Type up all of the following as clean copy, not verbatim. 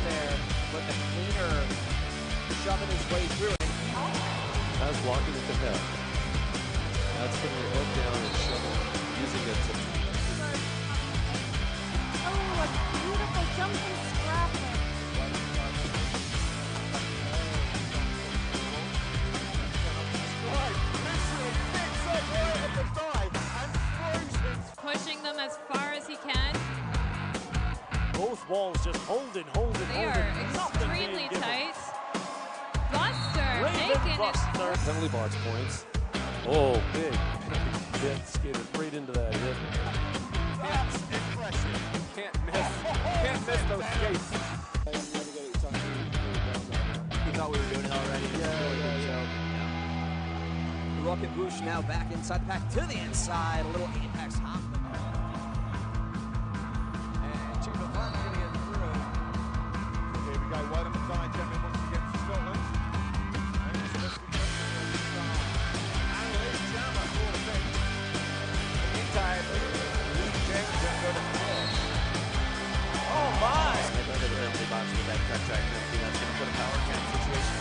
there, but the cleaner shoving his way through it. That's walking at the head. That's going to hook down and shovel, using it to... Oh, a beautiful jumping scrap. Pushing them as far as he can. Both walls just holding. They are extremely tight. Buster making Buster. it. Penalty box points. Oh, big hit, skated right into that hit. That's impressive. Can't miss those skates. He thought we were doing it already. Rook and Bush now back inside the pack to the inside. A little apex hop. And Chico Farmer going to get through. Here we go, wide on the side, gentlemen, once again for Scotland. And it's just and Lee Jammer for the bench. Meantime, Lee James going to go to the floor. Oh my! They go to the penalty box with that cut track penalty. That's going to put a power camp situation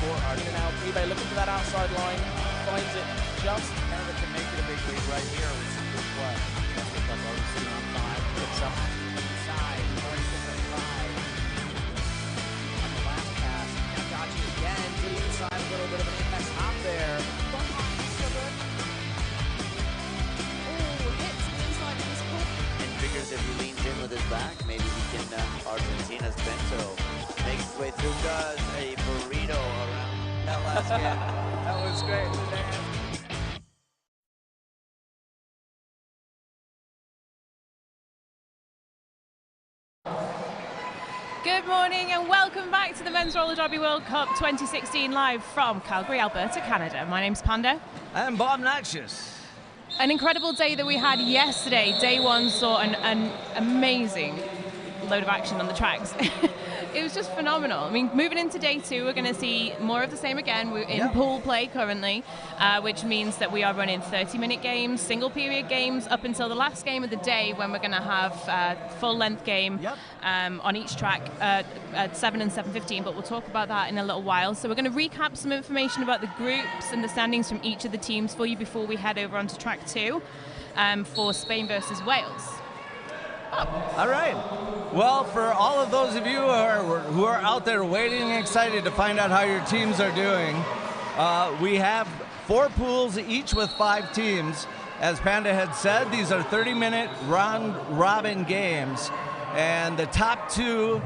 for Argentina. Now, eBay looking for that outside line. Finds it just. Canada can make it a big lead right here with some good play. That's the club already sitting on 5. Picks up inside. Already sitting at 5. On the last pass. Now Gotchi again to the inside. A little bit of an apex hop there. Oh, hits inside of his foot. And figures if he leans in with his back, maybe he can, Argentina's Bento makes his way through, does a burrito around that last game. That was great. Good morning and welcome back to the Men's Roller Derby World Cup 2016 live from Calgary, Alberta, Canada. My name's Panda. I'm Bob Noxious. An incredible day that we had yesterday. Day one saw an amazing load of action on the tracks. It was just phenomenal. I mean, moving into day two, we're going to see more of the same again. We're in pool play currently, which means that we are running 30-minute games, single-period games, up until the last game of the day when we're going to have a full-length game on each track at 7 and 7:15, but we'll talk about that in a little while. So we're going to recap some information about the groups and the standings from each of the teams for you before we head over onto track 2 for Spain versus Wales. All right. Well, for all of those of you who are out there waiting and excited to find out how your teams are doing, we have 4 pools, each with 5 teams. As Panda had said, these are 30-minute round-robin games, and the top two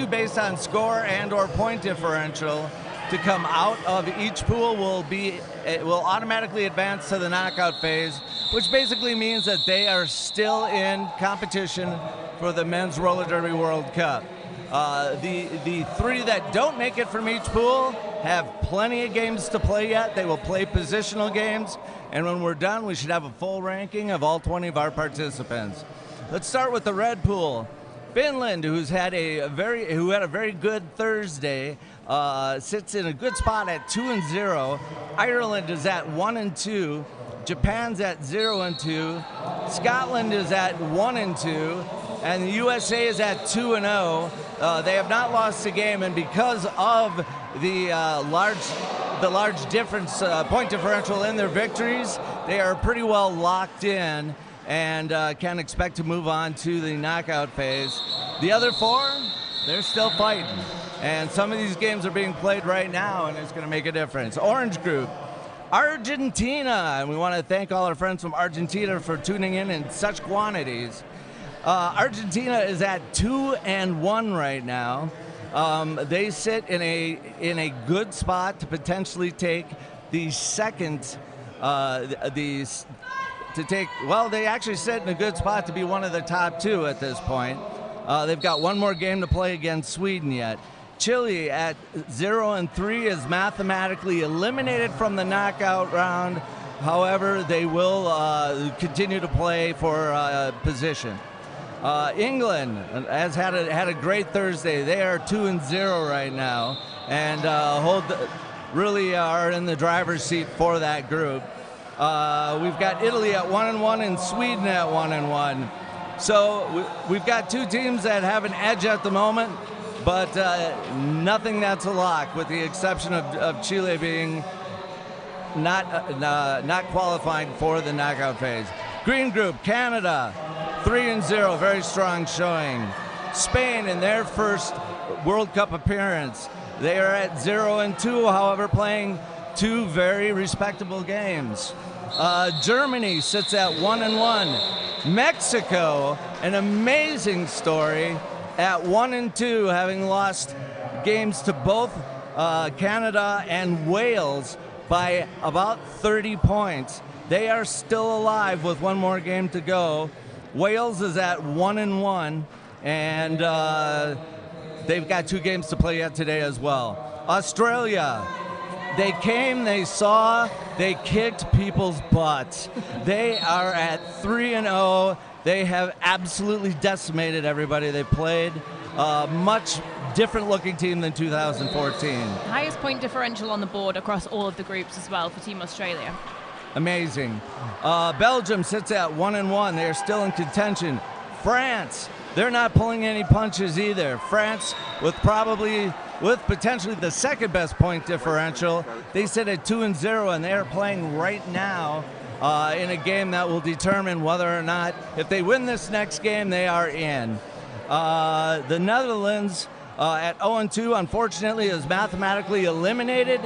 based on score and/or point differential to come out of each pool will automatically advance to the knockout phase, which basically means that they are still in competition for the Men's Roller Derby World Cup. The 3 that don't make it from each pool have plenty of games to play yet. They will play positional games, and when we're done, we should have a full ranking of all 20 of our participants. Let's start with the red pool. Finland, who had a very good Thursday, sits in a good spot at 2-0. Ireland is at 1-2. Japan's at 0-2. Scotland is at 1-2, and the USA is at 2-0. They have not lost a game, and because of the large difference point differential in their victories, they are pretty well locked in and can expect to move on to the knockout phase. The other 4, they're still fighting, and some of these games are being played right now, and it's going to make a difference. Orange group, Argentina, and we want to thank all our friends from Argentina for tuning in such quantities. Argentina is at 2-1 right now. They sit in a good spot to potentially take the second. They actually sit in a good spot to be one of the top 2 at this point. They've got one more game to play against Sweden yet. Chile at 0-3 is mathematically eliminated from the knockout round. However, they will continue to play for position. England has had a great Thursday. They are 2-0 right now, and really are in the driver's seat for that group. We've got Italy at 1-1 and Sweden at 1-1. So we've got two teams that have an edge at the moment, but nothing that's a lock, with the exception of Chile being not qualifying for the knockout phase. Green group, Canada, 3-0, very strong showing. Spain in their first World Cup appearance, they are at 0-2, however, playing two very respectable games. Germany sits at 1-1. Mexico, an amazing story, at 1-2, having lost games to both Canada and Wales by about 30 points. They are still alive with one more game to go. Wales is at 1-1, and they've got two games to play yet today as well. Australia, they came, they saw, they kicked people's butts. They are at 3-0. They have absolutely decimated everybody they played. Much different looking team than 2014. Highest point differential on the board across all of the groups as well for Team Australia. Amazing. Belgium sits at 1-1. They are still in contention. France, they're not pulling any punches either. France with potentially the second best point differential. They sit at 2-0, and they are playing right now in a game that will determine whether or not, if they win this next game, they are in. The Netherlands at 0-2, unfortunately, is mathematically eliminated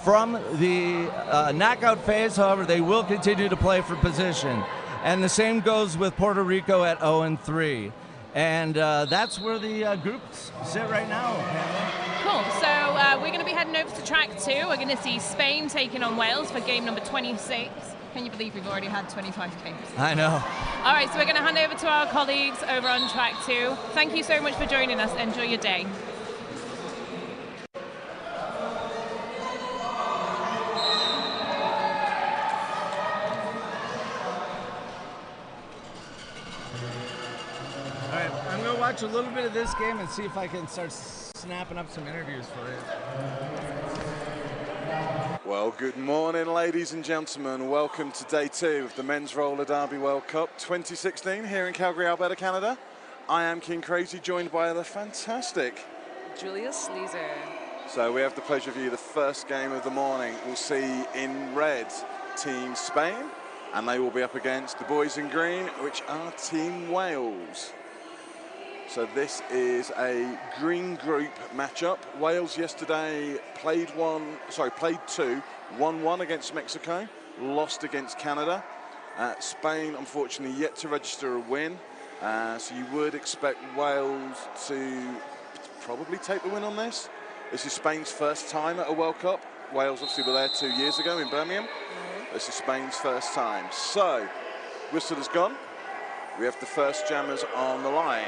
from the knockout phase. However, they will continue to play for position. And the same goes with Puerto Rico at 0-3. And that's where the groups sit right now. Cool. So we're going to be heading over to track 2. We're going to see Spain taking on Wales for game number 26. Can you believe we've already had 25 games? I know. All right, so we're going to hand over to our colleagues over on track 2. Thank you so much for joining us. Enjoy your day. All right, I'm going to watch a little bit of this game and see if I can start snapping up some interviews for you. Well, good morning, ladies and gentlemen. Welcome to day 2 of the Men's Roller Derby World Cup 2016 here in Calgary, Alberta, Canada. I am King Crazy, joined by the fantastic Julius Leeser. So we have the pleasure of you. The first game of the morning, we'll see in red Team Spain, and they will be up against the boys in green, which are Team Wales. So this is a green group matchup. Wales yesterday played 2, 1-1 against Mexico, lost against Canada. Spain, unfortunately, yet to register a win. So you would expect Wales to probably take the win on this. This is Spain's first time at a World Cup. Wales obviously were there 2 years ago in Birmingham. This is Spain's first time. So, whistle has gone. We have the first jammers on the line.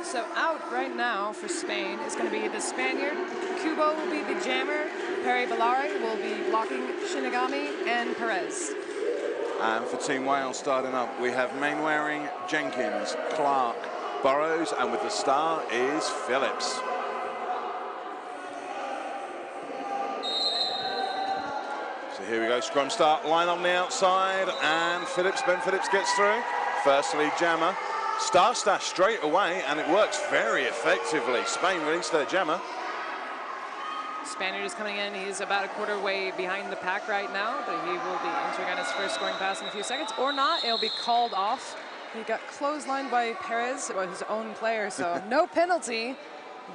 So out right now for Spain is going to be the Spaniard. Kubo will be the jammer. Perry Bellari will be blocking Shinigami and Perez. And for Team Wales starting up, we have Mainwaring, Jenkins, Clark, Burrows, and with the star is Phillips. So here we go, scrum start, line on the outside, and Ben Phillips gets through. First lead jammer. Star Stash straight away, and it works very effectively. Spain release their jammer. Spaniard is coming in. He's about a quarter way behind the pack right now, but he will be entering on his first scoring pass in a few seconds. Or not, it'll be called off. He got clotheslined by Perez, or his own player, so no penalty.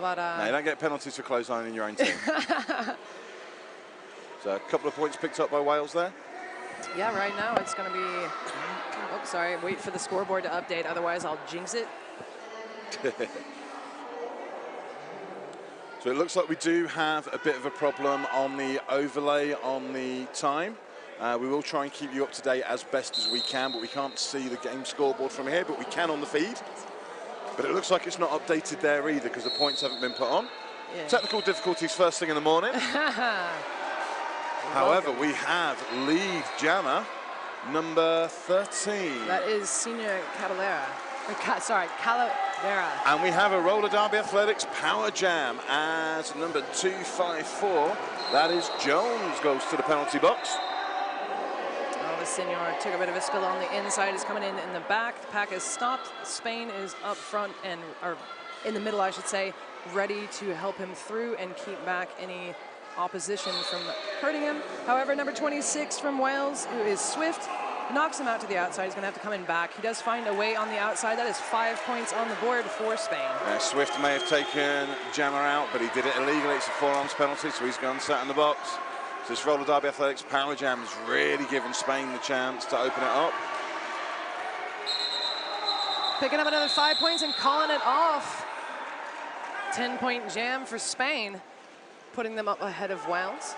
But no, you don't get penalties for clotheslining your own team. So a couple of points picked up by Wales there. Yeah, right now it's going to be... Oh, sorry, wait for the scoreboard to update, otherwise I'll jinx it. So it looks like we do have a bit of a problem on the overlay on the time. We will try and keep you up to date as best as we can, but we can't see the game scoreboard from here, but we can on the feed. But it looks like it's not updated there either because the points haven't been put on. Yeah. Technical difficulties first thing in the morning. However, we have lead jammer number 13. That is Senior Calavera. Calavera. And we have a Roller Derby Athletics Power Jam as number 254. That is Jones goes to the penalty box. Well, the Senor took a bit of a spill on the inside, is coming in the back. The pack is stopped. Spain is up front or in the middle, I should say, ready to help him through and keep back any opposition from hurting him. However, number 26 from Wales, who is Swift, knocks him out to the outside. He's going to have to come in back. He does find a way on the outside. That is 5 points on the board for Spain. Swift may have taken Jammer out, but he did it illegally. It's a forearms penalty, so he's gone sat in the box. So this Roller Derby Athletics Power Jam has really given Spain the chance to open it up. Picking up another 5 points and calling it off. 10-point jam for Spain, putting them up ahead of Wales.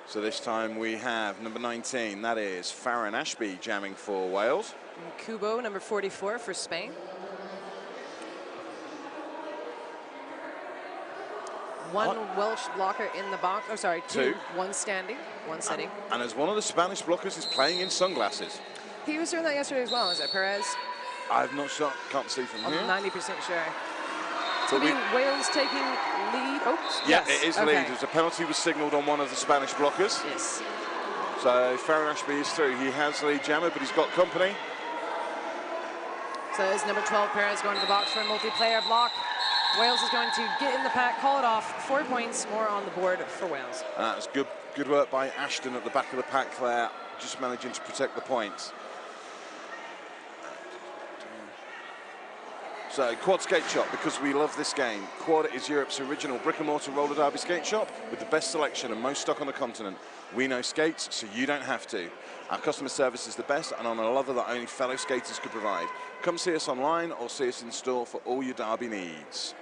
So this time we have number 19, that is Farron Ashby jamming for Wales. And Kubo, number 44 for Spain. One Welsh blocker in the box. Oh, sorry, two. One standing, one sitting. And as one of the Spanish blockers is playing in sunglasses. He was doing that yesterday as well. Is that Perez? I'm not sure. Can't see from here. I'm 90% sure. It's going to be Wales taking lead. Oops. Yeah, yes. it is lead. As a penalty was signalled on one of the Spanish blockers. Yes. So Farron Ashby is through. He has the lead jammer, but he's got company. So is number 12 Perez going to the box for a multiplayer block. Wales is going to get in the pack, call it off. 4 points more on the board for Wales. That's good work by Ashton at the back of the pack there, just managing to protect the points. So Quad Skate Shop, because we love this game. Quad is Europe's original brick-and-mortar roller derby skate shop with the best selection and most stock on the continent. We know skates, so you don't have to. Our customer service is the best and on a level that only fellow skaters could provide. Come see us online or see us in store for all your derby needs.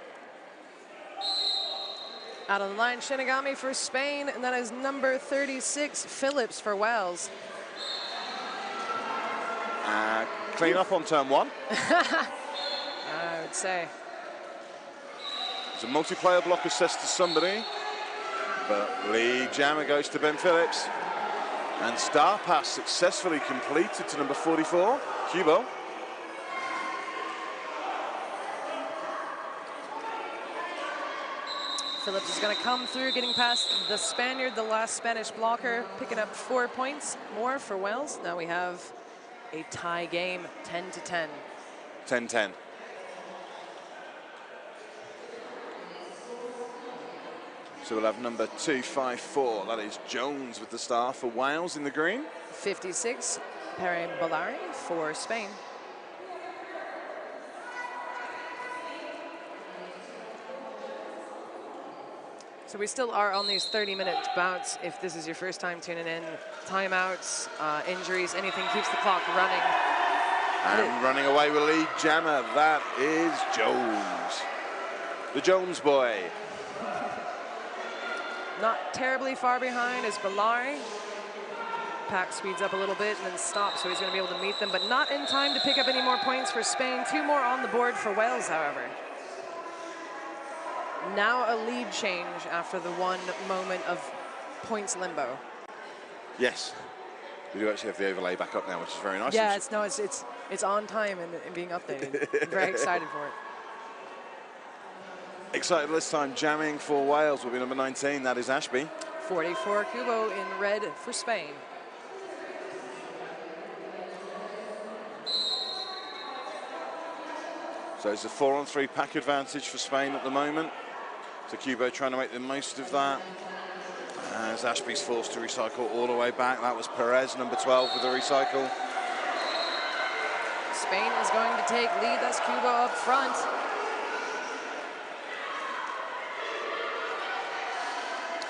Out on the line, Shinigami for Spain, and that is number 36, Phillips for Wales. Clean up on turn one. I would say. There's a multiplayer block assessed to somebody, but lead jammer goes to Ben Phillips. And star pass successfully completed to number 44, Kubo. Phillips is going to come through, getting past the Spaniard, the last Spanish blocker, picking up 4 points more for Wales. Now we have a tie game, 10-10. 10-10. So we'll have number 254, that is Jones with the star for Wales in the green. 56, Pere Ballari for Spain. So we still are on these 30-minute bouts. If this is your first time tuning in, timeouts, injuries, anything keeps the clock running. And running away with lead jammer, that is Jones. The Jones boy. Not terribly far behind is Ballari. Pack speeds up a little bit and then stops, so he's going to be able to meet them, but not in time to pick up any more points for Spain. 2 more on the board for Wales, however. Now a lead change after the 1 moment of points limbo. Yes. We do actually have the overlay back up now, which is very nice. Yeah, it's on time and being updated. I'm very excited for it. Excited this time, jamming for Wales will be number 19, that is Ashby. 44 Kubo in red for Spain. So it's a 4-on-3 pack advantage for Spain at the moment. So Kubo trying to make the most of that. As Ashby's forced to recycle all the way back. That was Perez, number 12 with the recycle. Spain is going to take lead, that's Kubo up front.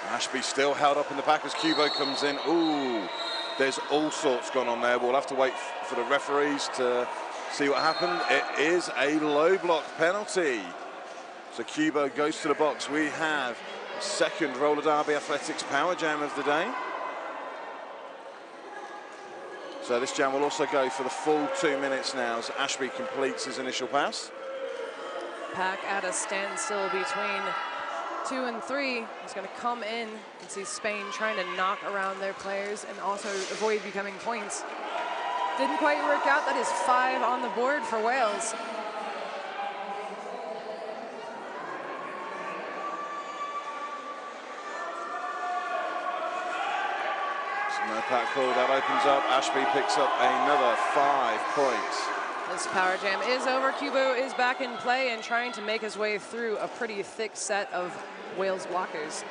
Ashby still held up in the back as Kubo comes in. Ooh, there's all sorts going on there. We'll have to wait for the referees to see what happened. It is a low block penalty. So Kubo goes to the box. We have second roller derby athletics power jam of the day. So this jam will also go for the full 2 minutes now as Ashby completes his initial pass. Pack at a standstill between 2 and 3. He's going to come in. You can see Spain trying to knock around their players and also avoid becoming points. Didn't quite work out. That is 5 on the board for Wales. no pack call. That opens up. Ashby picks up another 5 points. This power jam is over. Cubo is back in play and trying to make his way through a pretty thick set of Wales blockers.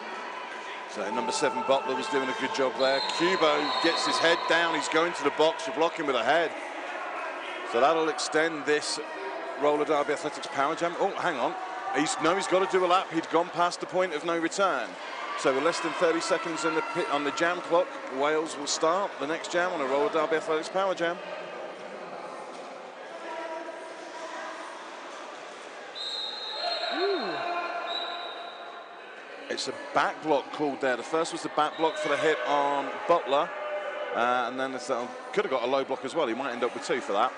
So number 7, Butler, was doing a good job there. Cubo gets his head down. He's going to the box to block him with a head. So that'll extend this roller derby athletics power jam. Oh, hang on. He's got to do a lap. He'd gone past the point of no return. So with less than 30 seconds on the jam clock, Wales will start the next jam on a roller derby athletics power jam. Ooh. It's a back block called there. The first was the back block for the hit on Butler. And then could have got a low block as well. He might end up with 2 for that.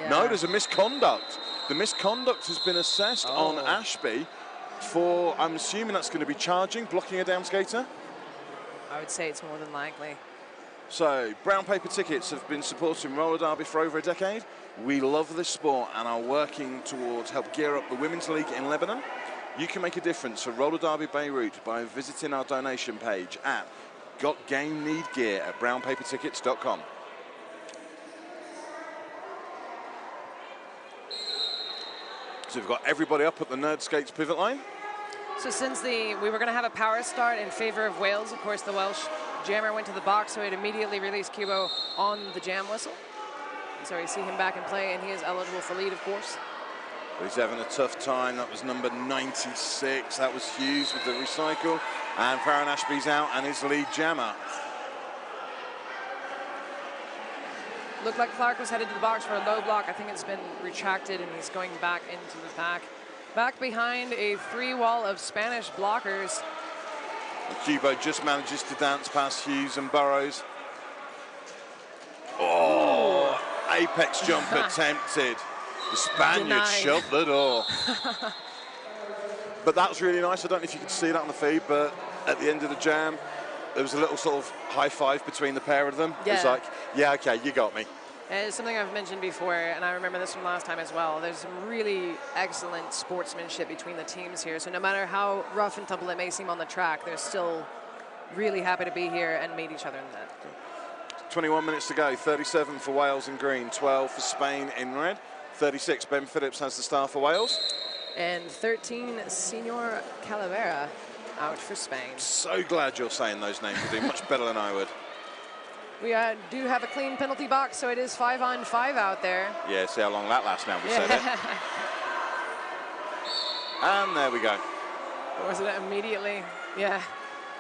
Yeah. No, there's a misconduct. The misconduct has been assessed on Ashby for, I'm assuming that's going to be charging, blocking a down skater. I would say it's more than likely. So, Brown Paper Tickets have been supporting roller derby for over a decade. We love this sport and are working towards help gear up the Women's League in Lebanon. You can make a difference for roller derby Beirut by visiting our donation page at Got Game Need Gear at brownpapertickets.com. So we've got everybody up at the Nerd Skates pivot line. So since we were going to have a power start in favor of Wales, of course, the Welsh jammer went to the box, so it immediately released Cubo on the jam whistle. And so we see him back in play, and he is eligible for lead, of course. But he's having a tough time. That was number 96. That was Hughes with the recycle. And Farron Ashby's out, and his lead jammer. Looked like Clark was headed to the box for a low block. I think it's been retracted, and he's going back into the pack. Back behind a 3-wall of Spanish blockers. And Cubo just manages to dance past Hughes and Burrows. Oh, apex jump attempted. The Spaniard shut the door. But that was really nice. I don't know if you could see that on the feed, but at the end of the jam, there was a little sort of high five between the pair of them. Yeah. It was like, yeah, okay, you got me. It's something I've mentioned before, and I remember this from last time as well. There's some really excellent sportsmanship between the teams here. So no matter how rough and tumble it may seem on the track, they're still really happy to be here and meet each other in that. 21 minutes to go. 37 for Wales in green, 12 for Spain in red. 36, Ben Phillips has the star for Wales. And 13, Senor Calavera out for Spain. So glad you're saying those names. You're doing much better than I would. We do have a clean penalty box, so it is 5-on-5 out there. Yeah, see how long that lasts now, we said it. And there we go. Was it immediately? Yeah,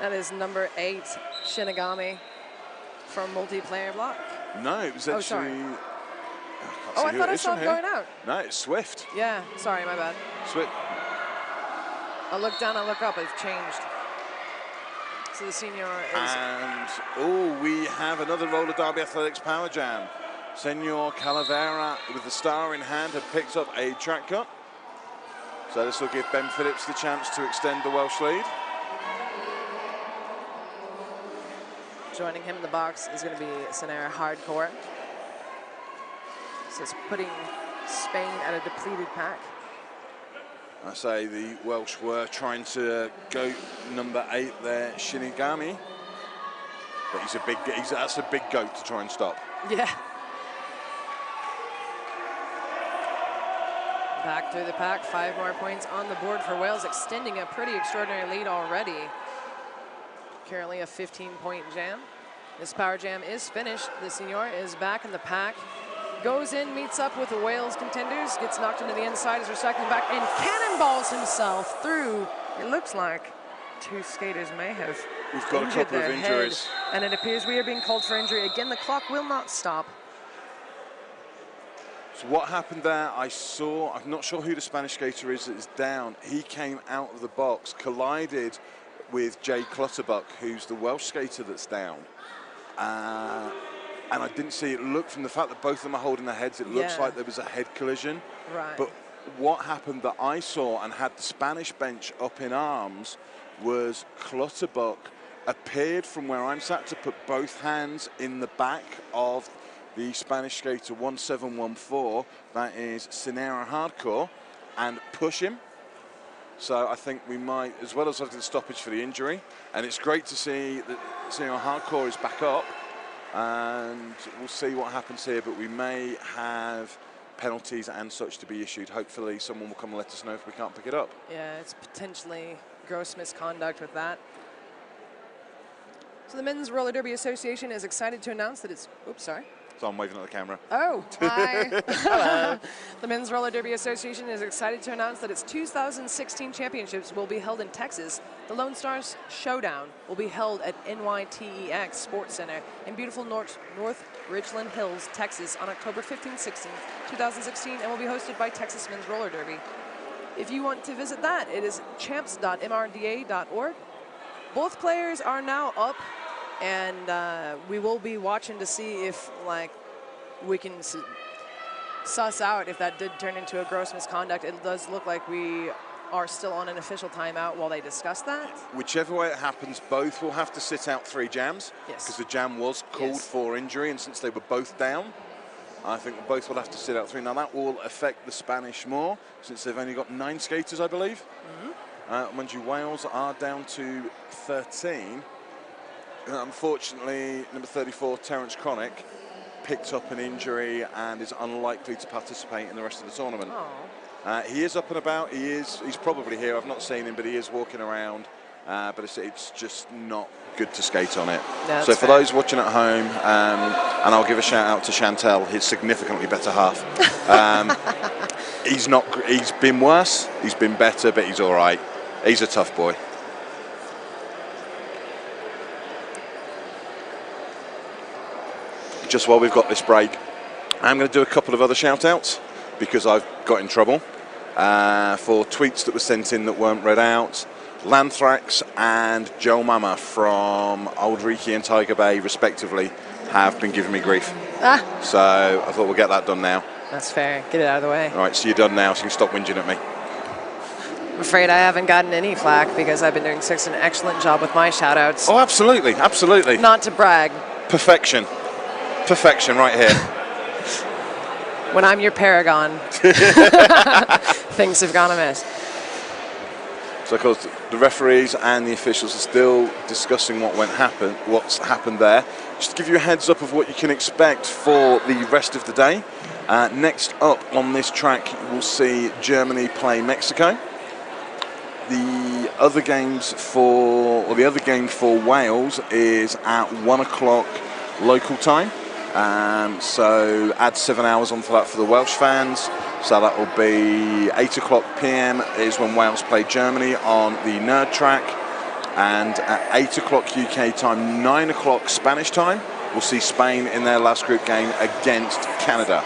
that is number 8, Shinigami, from multiplayer block. No, it was actually... I thought I saw it going out. No, it's Swift. Yeah, sorry, my bad. Swift. I look down, I look up, it's changed. So the senior is... And, we have another roller derby athletics power jam. Senor Calavera, with the star in hand, had picked up a track cut. So this will give Ben Phillips the chance to extend the Welsh lead. Joining him in the box is going to be Senera Hardcore. So it's putting Spain at a depleted pack. I say the Welsh were trying to go number 8 there, Shinigami. But that's a big goat to try and stop. Yeah. Back through the pack, 5 more points on the board for Wales, extending a pretty extraordinary lead already. Currently a 15-point jam. This power jam is finished. The senior is back in the pack. Goes in, meets up with the Wales contenders, gets knocked into the inside, is recycling back, and cannonballs himself through. It looks like 2 skaters may have We've got a couple of injuries. And it appears we are being called for injury. Again, the clock will not stop. So what happened there, I'm not sure who the Spanish skater is that is down. He came out of the box, collided with Jay Clutterbuck, who's the Welsh skater that's down. And I didn't see it. Look, from the fact that both of them are holding their heads, it looks like there was a head collision. Right. But what happened that I saw and had the Spanish bench up in arms was Clutterbuck appeared from where I'm sat to put both hands in the back of the Spanish skater 1714, that is Senera Hardcore, and push him. So I think we might, as well as having the stoppage for the injury, and it's great to see that hardcore is back up, and we'll see what happens here, but we may have penalties and such to be issued. Hopefully someone will come and let us know if we can't pick it up. Yeah, it's potentially gross misconduct with that. So the Men's Roller Derby Association is excited to announce that it's, oops, sorry. So I'm waving at the camera. Oh, hi. Hello. The Men's Roller Derby Association is excited to announce that its 2016 championships will be held in Texas. The Lone Stars Showdown will be held at NYTEX Sports Center in beautiful North Richland Hills, Texas on October 15th, 16th, 2016, and will be hosted by Texas Men's Roller Derby. If you want to visit that, it is champs.mrda.org. Both players are now up, and we will be watching to see if, like, we can suss out if that did turn into a gross misconduct. It does look like we are still on an official timeout while they discuss that. Whichever way it happens, both will have to sit out 3 jams. Yes. Because the jam was called for injury, and since they were both down, I think both will have to sit out 3. Now that will affect the Spanish more, since they've only got 9 skaters, I believe. Mind you, Wales are down to 13. Unfortunately, number 34, Terence Cronick, picked up an injury and is unlikely to participate in the rest of the tournament. He is up and about. He's probably here. I've not seen him, but he is walking around. But it's just not good to skate on it. No, so for those watching at home, and I'll give a shout out to Chantel, his significantly better half. He's been worse. He's been better, but he's all right. He's a tough boy. Just while we've got this break, I'm going to do a couple of other shout-outs because I've got in trouble for tweets that were sent in that weren't read out. Lanthrax and Joe Mama from Old Reekie and Tiger Bay, respectively, have been giving me grief. So I thought we'll get that done now. That's fair. Get it out of the way. All right, so you're done now, so you can stop whinging at me. I'm afraid I haven't gotten any flack because I've been doing such an excellent job with my shout-outs. Oh, absolutely, absolutely. Not to brag. Perfection. Perfection right here. When I'm your paragon, things have gone amiss. So, of course, the referees and the officials are still discussing what's happened there. Just to give you a heads up of what you can expect for the rest of the day. Next up on this track, we'll see Germany play Mexico. The other game for Wales is at 1 o'clock local time. So add 7 hours onto that for the Welsh fans. So that will be 8 o'clock PM is when Wales play Germany on the Nerd track. And at 8 o'clock UK time, 9 o'clock Spanish time, we'll see Spain in their last group game against Canada.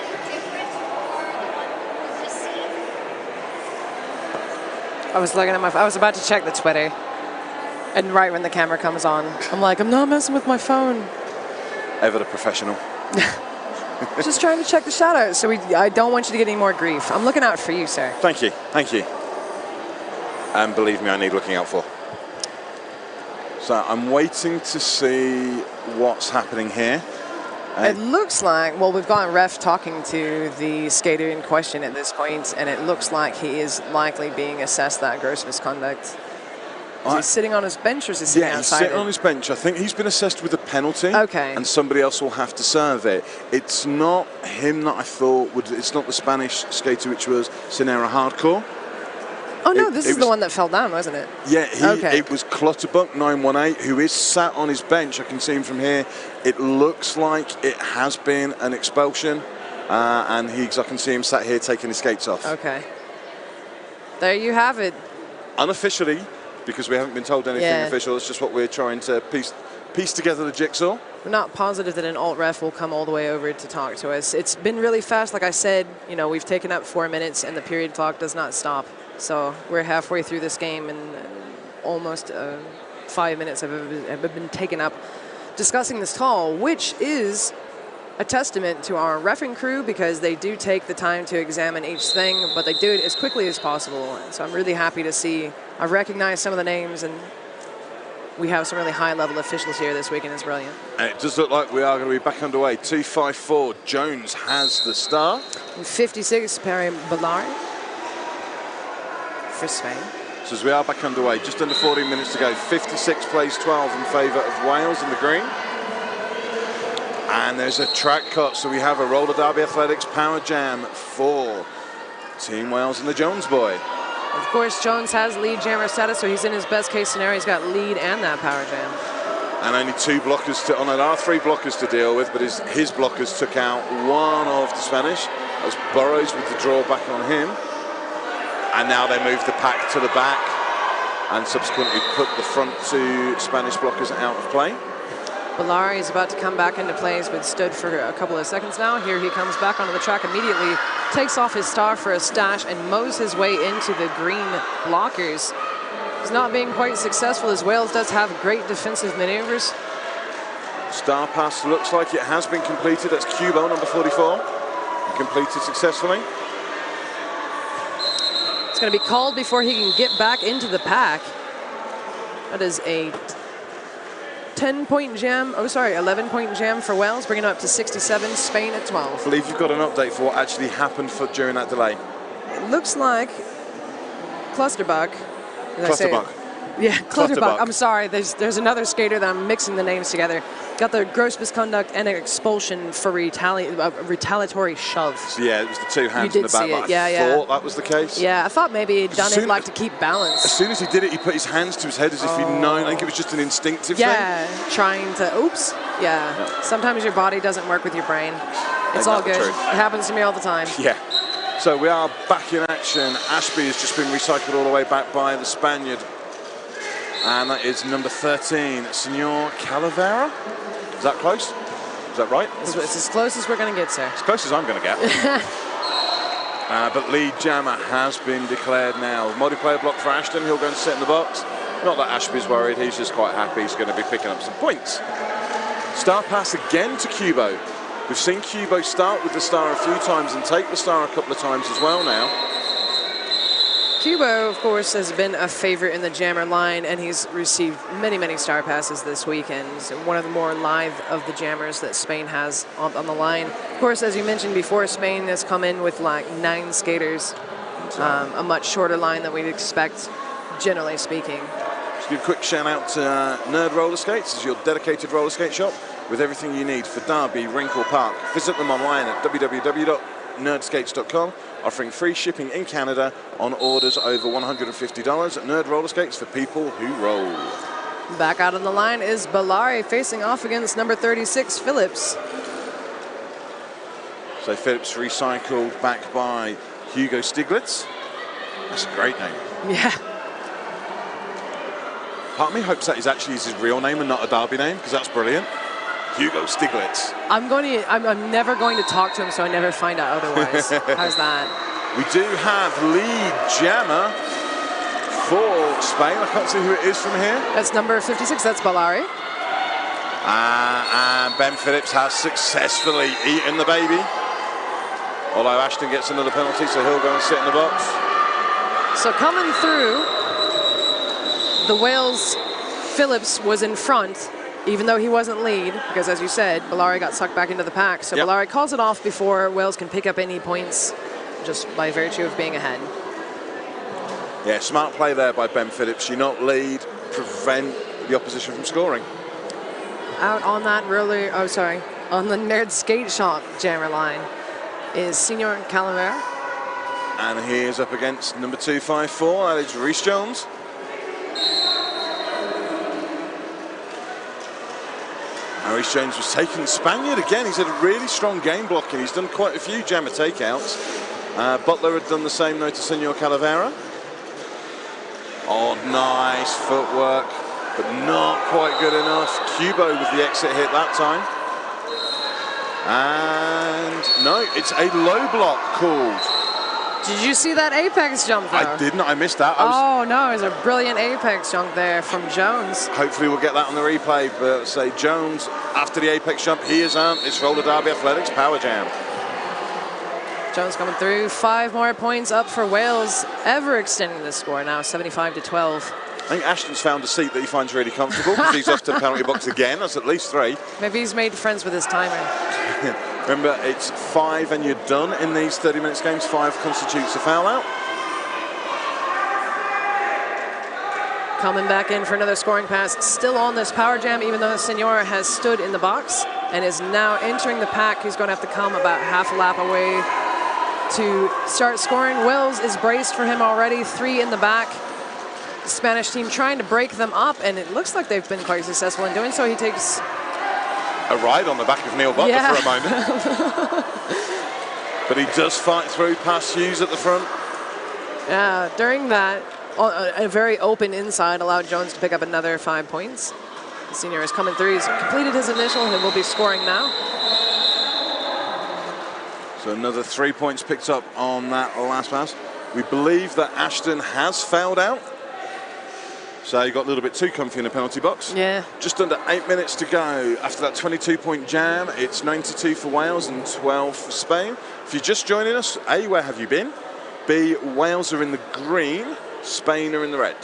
I was looking at I was about to check the Twitter, and right when the camera comes on, I'm like, I'm not messing with my phone. Ever the professional. Just trying to check the shout-out, so I don't want you to get any more grief. I'm looking out for you, sir. Thank you, thank you. And believe me, I need looking out for. So I'm waiting to see what's happening here. It looks like, well, we've got a ref talking to the skater in question at this point, and it looks like he is likely being assessed that gross misconduct. Is he sitting on his bench or is he sitting outside? Yeah, he's sitting on his bench. I think he's been assessed with a penalty. Okay. And somebody else will have to serve it. It's not him that I thought would. It's not the Spanish skater, which was Sinera Hardcore. Oh, no, this is the one that fell down, wasn't it? Yeah, it was Clutterbuck 918, who is sat on his bench. I can see him from here. It looks like it has been an expulsion, and I can see him sat here taking his skates off. Okay. There you have it. Unofficially, because we haven't been told anything official, it's just what we're trying to piece together the jigsaw. We're not positive that an alt ref will come all the way over to talk to us. It's been really fast. Like I said, we've taken up 4 minutes, and the period clock does not stop. So we're halfway through this game, and almost 5 minutes have been taken up discussing this call, which is a testament to our reffing crew because they do take the time to examine each thing, but they do it as quickly as possible. And so I'm really happy to see. I've recognized some of the names, and we have some really high-level officials here this weekend. It's brilliant. And it does look like we are going to be back underway. 254, Jones has the start. And 56, Perry Ballard for Spain. So as we are back underway, just under 14 minutes to go, 56 plays 12 in favour of Wales in the green. And there's a track cut, so we have a roller derby athletics power jam for Team Wales and the Jones boy. Of course, Jones has lead jammer status, so he's in his best case scenario. He's got lead and that power jam. And only 2 blockers to, there are 3 blockers to deal with, but his blockers took out one of the Spanish. That was Burrows with the drawback on him. And now they move the pack to the back and subsequently put the front 2 Spanish blockers out of play. Bellari is about to come back into play. He's been stood for a couple of seconds now. Here he comes back onto the track immediately, takes off his star for a stash and mows his way into the green blockers. He's not being quite successful as Wales does have great defensive maneuvers. Star pass looks like it has been completed. That's Cubo, number 44. Completed successfully. It's going to be called before he can get back into the pack. That is a 10-point jam, 11-point jam for Wales, bringing it up to 67, Spain at 12. I believe you've got an update for what actually happened during that delay. It looks like Clusterbuck. Clusterbuck. Yeah, Clusterbuck. I'm sorry, there's another skater that I'm mixing the names together. Got the gross misconduct and an expulsion for retaliatory shove. So yeah, it was the 2 hands in the back, but I thought that was the case. Yeah, I thought maybe he'd done it like to keep balance. As soon as he did it, he put his hands to his head as if he'd known. I think it was just an instinctive thing. Yeah, trying to, oops. Yeah, sometimes your body doesn't work with your brain. It's all good. It happens to me all the time. Yeah. So we are back in action. Ashby has just been recycled all the way back by the Spaniard. And that is number 13, Senor Calavera. Is that close? Is that right? It's as close as we're going to get, sir. As close as I'm going to get. But lead jammer has been declared now. Multiplayer block for Ashton. He'll go and sit in the box. Not that Ashby's worried. He's just quite happy. He's going to be picking up some points. Star pass again to Cubo. We've seen Cubo start with the star a few times and take the star a couple of times as well now. Cubo, of course, has been a favorite in the jammer line, and he's received many, many star passes this weekend. One of the more live of the jammers that Spain has on the line. Of course, as you mentioned before, Spain has come in with like 9 skaters, a much shorter line than we'd expect, generally speaking. Just give a quick shout out to Nerd Roller Skates. It's your dedicated roller skate shop with everything you need for Derby, Wrinkle Park. Visit them online at www.nerdskates.com, offering free shipping in Canada on orders over $150 at Nerd Roller Skates for people who roll. Back out on the line is Bellari facing off against number 36, Phillips. So Phillips recycled back by Hugo Stiglitz. That's a great name. Yeah. Part of me hopes that is actually his real name and not a Derby name, because that's brilliant. Hugo Stiglitz. I'm never going to talk to him, so I never find out otherwise. How's that? We do have lead jammer for Spain. I can't see who it is from here. That's number 56. That's Bellari. And Ben Phillips has successfully eaten the baby. Although Ashton gets another penalty, so he'll go and sit in the box. So coming through, the Wales Phillips was in front, even though he wasn't lead, because as you said, Bellari got sucked back into the pack. So Bellari calls it off before Wales can pick up any points just by virtue of being ahead. Yeah, smart play there by Ben Phillips. You not lead, prevent the opposition from scoring. Out on that roller, on the Nerd Skate Shop jammer line is Senor Calavera. And he is up against number 254, that is Rhys Jones. Rhys Jones was taking the Spaniard again. He's had a really strong game blocking. He's done quite a few jammer takeouts. Butler had done the same though to Senor Calavera. Oh, nice footwork, but not quite good enough. Cubo with the exit hit that time. And no, it's a low block called. Did you see that apex jump though? I didn't, I missed that. Oh no, it was a brilliant apex jump there from Jones. Hopefully we'll get that on the replay, but say Jones, after the apex jump, he is on this roller derby athletics power jam. Jones coming through, 5 more points up for Wales, ever extending the score now, 75-12. I think Ashton's found a seat that he finds really comfortable because he's off to the penalty box again. That's at least 3. Maybe he's made friends with his timer. Remember, it's 5 and you're done in these 30 minutes games. 5 constitutes a foul out. Coming back in for another scoring pass. Still on this power jam, even though Senor has stood in the box and is now entering the pack. He's going to have to come about half a lap away to start scoring. Wells is braced for him already. 3 in the back. The Spanish team trying to break them up, and it looks like they've been quite successful in doing so. He takes a ride on the back of Neil Butler for a moment. But he does fight through past Hughes at the front. Yeah, during that, a very open inside allowed Jones to pick up another 5 points. The senior is coming through. He's completed his initial and will be scoring now. So another 3 points picked up on that last pass. We believe that Ashton has fouled out. So he got a little bit too comfy in the penalty box. Yeah. Just under 8 minutes to go. After that 22-point jam, it's 92 for Wales and 12 for Spain. If you're just joining us, A, where have you been? B, Wales are in the green, Spain are in the red.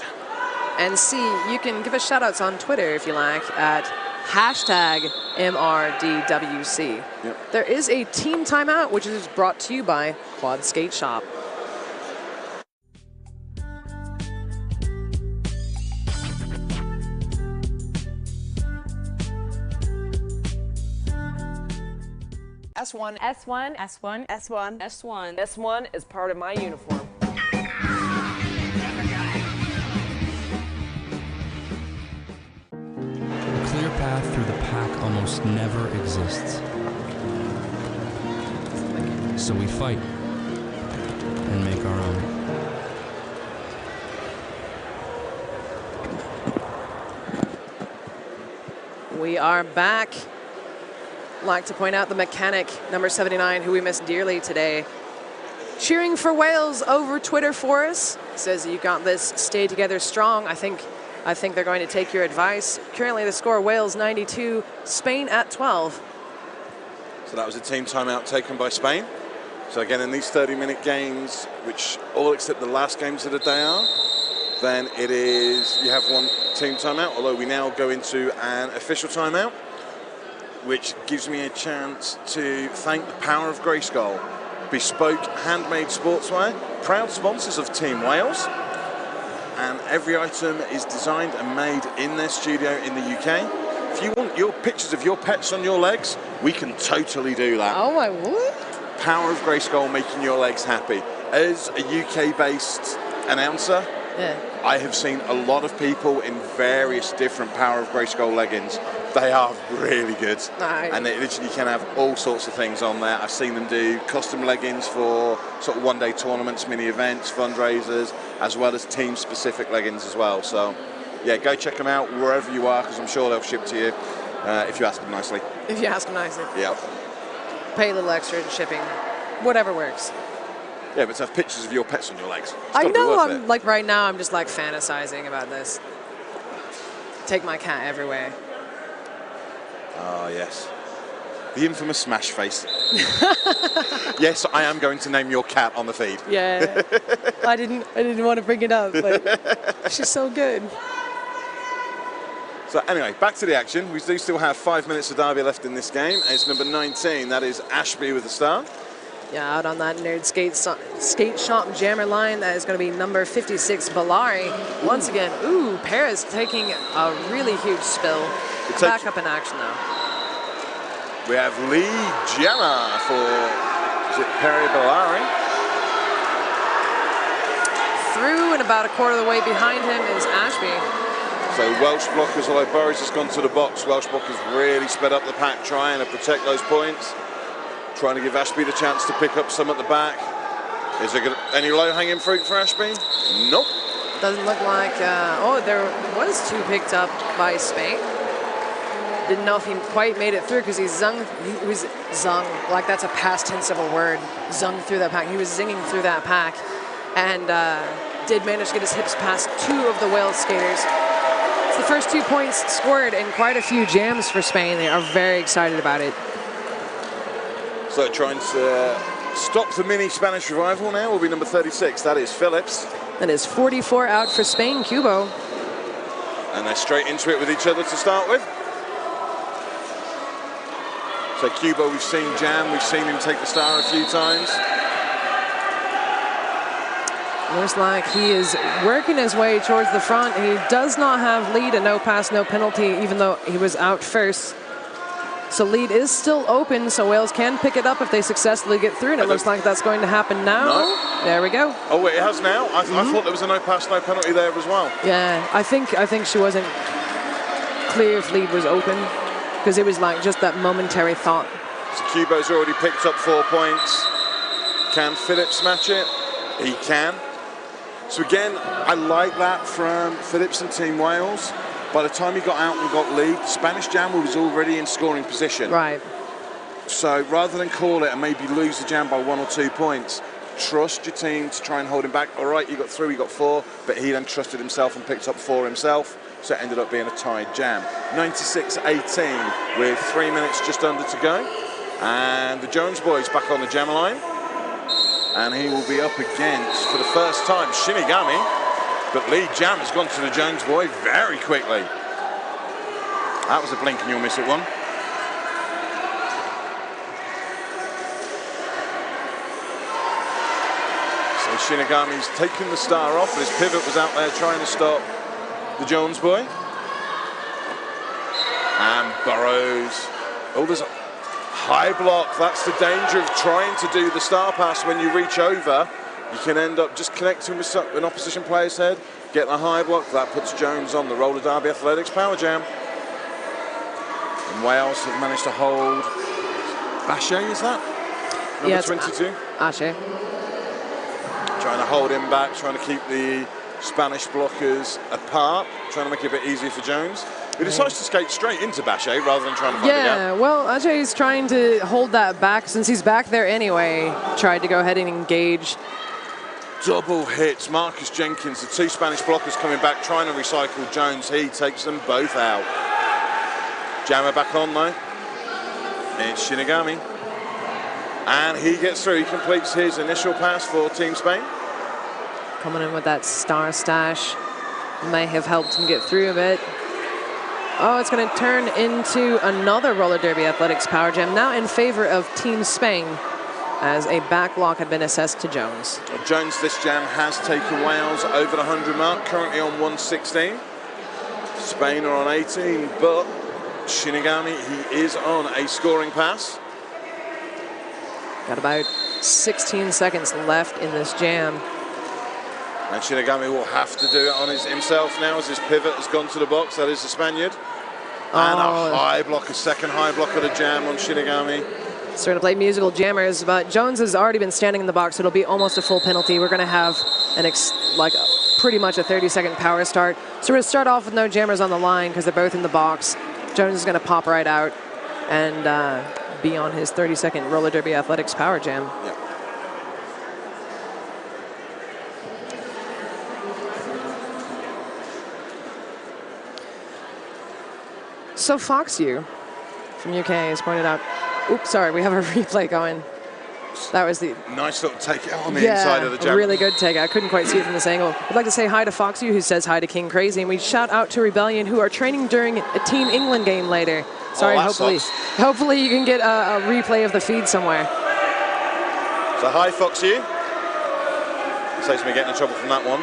And C, you can give us shout-outs on Twitter if you like at #MRDWC. Yep. There is a team timeout, which is brought to you by Quad Skate Shop. S1. S1. S1. S1. S1. S1 is part of my uniform. A clear path through the pack almost never exists. So we fight and make our own. We are back. Like to point out the mechanic, number 79, who we miss dearly today, cheering for Wales over Twitter for us. Says, you got this, stay together strong. I think they're going to take your advice. Currently the score, Wales 92, Spain at 12. So that was a team timeout taken by Spain. So again, in these 30-minute games, which all except the last games of the day are, then it is, you have one team timeout, although we now go into an official timeout, which gives me a chance to thank the power of Grayskull. Bespoke handmade sportswear, proud sponsors of Team Wales, and every item is designed and made in their studio in the UK. If you want your pictures of your pets on your legs, we can totally do that. Oh my word. Power of Grayskull, making your legs happy. As a UK-based announcer, yeah, I have seen a lot of people in various different Power of Grayskull leggings. They are really good. Nice. And they literally can have all sorts of things on there. I've seen them do custom leggings for sort of one-day tournaments, mini events, fundraisers, as well as team-specific leggings as well. So, yeah, go check them out wherever you are, because I'm sure they'll ship to you if you ask them nicely. If you ask them nicely. Yeah. Pay a little extra in shipping. Whatever works. Yeah, but to have pictures of your pets on your legs. I know, I'm like right now, I'm just like fantasizing about this. Take my cat everywhere. Oh, yes. The infamous smash face. Yes, I am going to name your cat on the feed. Yeah. I didn't want to bring it up, but she's so good. So anyway, back to the action. We do still have 5 minutes of derby left in this game. It's number 19, that is Ashby with the start. Yeah, out on that nerd skate shop jammer line, that is going to be number 56, Balari. Once again, ooh, Perez taking a really huge spill. Back up in action now. We have Lee Gemma for, is it Perry Balari? Through and about a quarter of the way behind him is Ashby. So Welsh blockers, although Burris has gone to the box, Welsh blockers really sped up the pack, trying to protect those points. Trying to give Ashby the chance to pick up some at the back. Is there any low-hanging fruit for Ashby? Nope. Doesn't look like, oh, there was 2 picked up by Spain. Didn't know if he quite made it through because he was zung, like that's a past tense of a word, zung through that pack. He was zinging through that pack and did manage to get his hips past 2 of the Wales skaters. It's the first 2 points scored and quite a few jams for Spain. They are very excited about it. So trying to stop the mini Spanish revival now will be number 36. That is Phillips. That is 44 out for Spain, Kubo. And they're straight into it with each other to start with. So Kubo, we've seen jam, we've seen him take the star a few times. Looks like he is working his way towards the front. He does not have lead, and no pass, no penalty, even though he was out first. So lead is still open, so Wales can pick it up if they successfully get through, and it looks like that's going to happen now. No. There we go. Oh, wait, it has now? I thought there was a no pass, no penalty there as well. Yeah, I think she wasn't clear if lead was open, because it was like just that momentary thought. So Cubo's already picked up 4 points. Can Phillips match it? He can. So again, I like that from Phillips and Team Wales. By the time he got out and got lead, Spanish Jam was already in scoring position. Right. So rather than call it and maybe lose the Jam by 1 or 2 points, trust your team to try and hold him back. All right, you got 3, you got 4, but he then trusted himself and picked up 4 himself. So it ended up being a tied Jam. 96-18 with 3 minutes just under to go. And the Jones boys back on the Jam line. And he will be up against, for the first time, Shinigami. But lead Jam has gone to the Jones boy very quickly. That was a blink and you'll miss it one. So Shinigami's taken the star off, but his pivot was out there trying to stop the Jones boy. And Burrows. Oh, there's a high block. That's the danger of trying to do the star pass when you reach over. You can end up just connecting with an opposition player's head, get the high block. That puts Jones on the Roller Derby Athletics Power Jam. And Wales have managed to hold Bache, is that? Number 22? Ache. Trying to hold him back, trying to keep the Spanish blockers apart, trying to make it a bit easier for Jones. He decides to skate straight into Bache rather than trying to find a gap. Yeah, well, Ajay is trying to hold that back since he's back there anyway. Tried to go ahead and engage. Double hits. Marcus Jenkins, the 2 Spanish blockers coming back, trying to recycle Jones. He takes them both out. Jammer back on though. It's Shinigami. And he gets through. He completes his initial pass for Team Spain. Coming in with that star stash. May have helped him get through a bit. Oh, it's going to turn into another Roller Derby Athletics Power Jam, now in favor of Team Spain, as a back block had been assessed to Jones. Jones, this jam, has taken Wales over the 100 mark, currently on 116. Spain are on 18, but Shinigami, he is on a scoring pass. Got about 16 seconds left in this jam. And Shinigami will have to do it on himself now as his pivot has gone to the box. That is the Spaniard. And a high block, a second high block of the jam on Shinigami. Starting to play musical jammers, but Jones has already been standing in the box, so it'll be almost a full penalty. We're going to have pretty much a 30-second power start. So we're going to start off with no jammers on the line because they're both in the box. Jones is going to pop right out and be on his 30-second Roller Derby Athletics Power Jam. Yep. So FoxU from UK has pointed out, oops, sorry, we have a replay going. That was the nice little take on the inside of the jam. Really good take. I couldn't quite see it from this angle. I'd like to say hi to FoxU, who says hi to King Crazy, and we shout out to Rebellion, who are training during a Team England game later. Sorry, hopefully you can get a replay of the feed somewhere. So hi FoxU. Saves me getting in trouble from that one.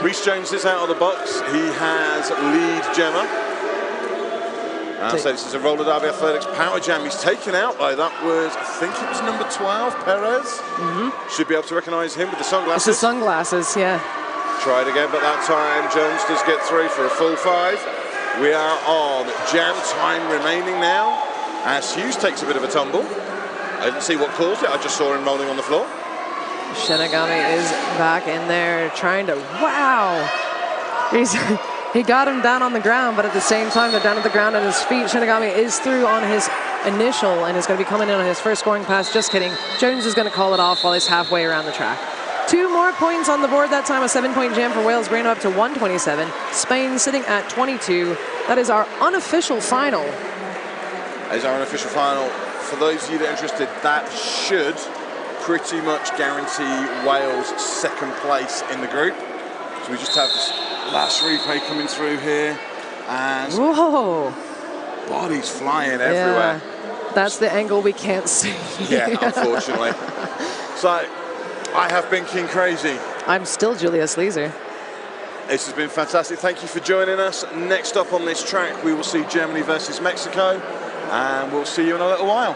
Rhys Jones is out of the box. He has lead Gemma. So this is a Roller Derby Athletics Power Jam. He's taken out by, that was, I think it was number 12, Perez. Should be able to recognize him with the sunglasses. It's the sunglasses, yeah. Tried again, but that time Jones does get through for a full 5. We are on jam time remaining now, as Hughes takes a bit of a tumble. I didn't see what caused it, I just saw him rolling on the floor. Shinigami is back in there trying to, wow. He got him down on the ground, but at the same time, they're down at the ground at his feet. Shinigami is through on his initial and is going to be coming in on his first scoring pass. Just kidding. Jones is going to call it off while he's halfway around the track. 2 more points on the board that time. A 7-point jam for Wales, bringing up to 127. Spain sitting at 22. That is our unofficial final. That is our unofficial final. For those of you that are interested, that should pretty much guarantee Wales second place in the group. So we just have this last replay coming through here, and whoa, bodies flying everywhere. That's the angle we can't see. Yeah, unfortunately. So I have been King Crazy. I'm still Julia Sleazer. This has been fantastic. Thank you for joining us. Next up on this track, we will see Germany versus Mexico, and we'll see you in a little while.